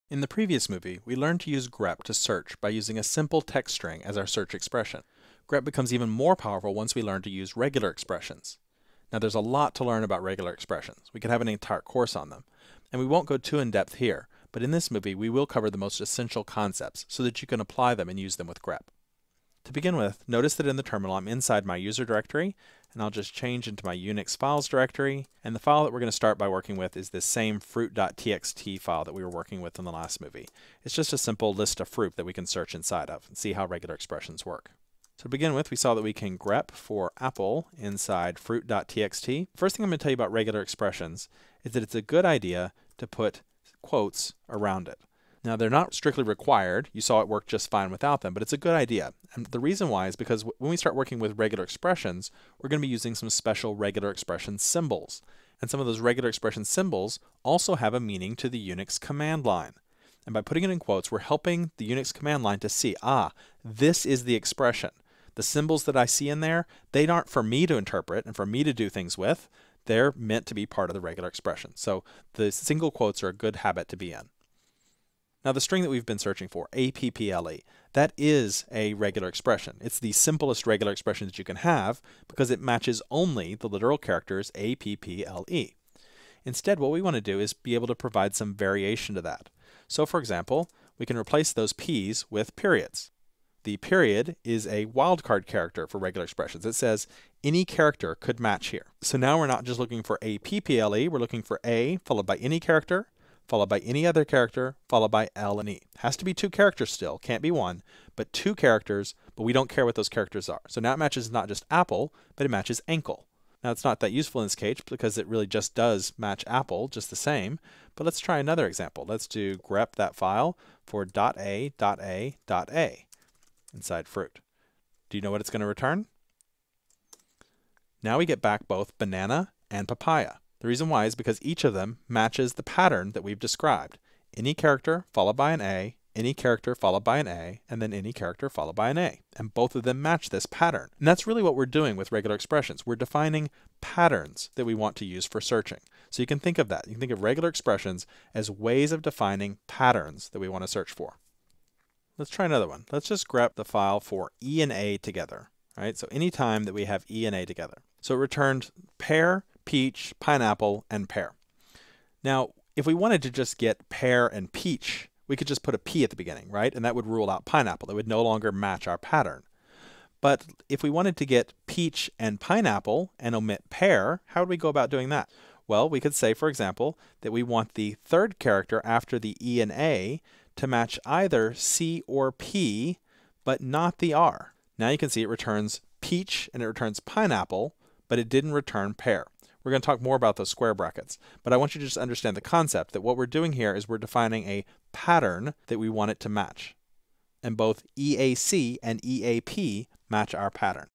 In the previous movie, we learned to use grep to search by using a simple text string as our search expression. Grep becomes even more powerful once we learn to use regular expressions. Now there's a lot to learn about regular expressions. We could have an entire course on them. And we won't go too in depth here, but in this movie we will cover the most essential concepts so that you can apply them and use them with grep. To begin with, notice that in the terminal I'm inside my user directory, and I'll just change into my Unix files directory, and the file that we're going to start by working with is this same fruit.txt file that we were working with in the last movie. It's just a simple list of fruit that we can search inside of and see how regular expressions work. So to begin with, we saw that we can grep for apple inside fruit.txt. First thing I'm going to tell you about regular expressions is that it's a good idea to put quotes around it. Now, they're not strictly required. You saw it work just fine without them, but it's a good idea. And the reason why is because when we start working with regular expressions, we're going to be using some special regular expression symbols. And some of those regular expression symbols also have a meaning to the Unix command line. And by putting it in quotes, we're helping the Unix command line to see, this is the expression. The symbols that I see in there, they aren't for me to interpret and for me to do things with. They're meant to be part of the regular expression. So the single quotes are a good habit to be in. Now the string that we've been searching for, APPLE, that is a regular expression. It's the simplest regular expression that you can have because it matches only the literal characters APPLE. Instead, what we want to do is be able to provide some variation to that. So for example, we can replace those P's with periods. The period is a wildcard character for regular expressions. It says any character could match here. So now we're not just looking for APPLE, we're looking for A followed by any character, followed by any other character, followed by L and E. Has to be two characters still, can't be one, but two characters, but we don't care what those characters are. So now it matches not just apple, but it matches ankle. Now it's not that useful in this case because it really just does match apple, just the same, but let's try another example. Let's do grep that file for .a inside fruit. Do you know what it's going to return? Now we get back both banana and papaya. The reason why is because each of them matches the pattern that we've described. Any character followed by an A, any character followed by an A, and then any character followed by an A. And both of them match this pattern. And that's really what we're doing with regular expressions. We're defining patterns that we want to use for searching. So you can think of that. You can think of regular expressions as ways of defining patterns that we want to search for. Let's try another one. Let's just grep the file for E and A together. Right? So any time that we have E and A together. So it returned pear, peach, pineapple, and pear. Now, if we wanted to just get pear and peach, we could just put a P at the beginning, right? And that would rule out pineapple. It would no longer match our pattern. But if we wanted to get peach and pineapple and omit pear, how would we go about doing that? Well, we could say, for example, that we want the third character after the E and A to match either C or P, but not the R. Now you can see it returns peach and it returns pineapple, but it didn't return pear. We're going to talk more about those square brackets, but I want you to just understand the concept that what we're doing here is we're defining a pattern that we want it to match. And both EAC and EAP match our pattern.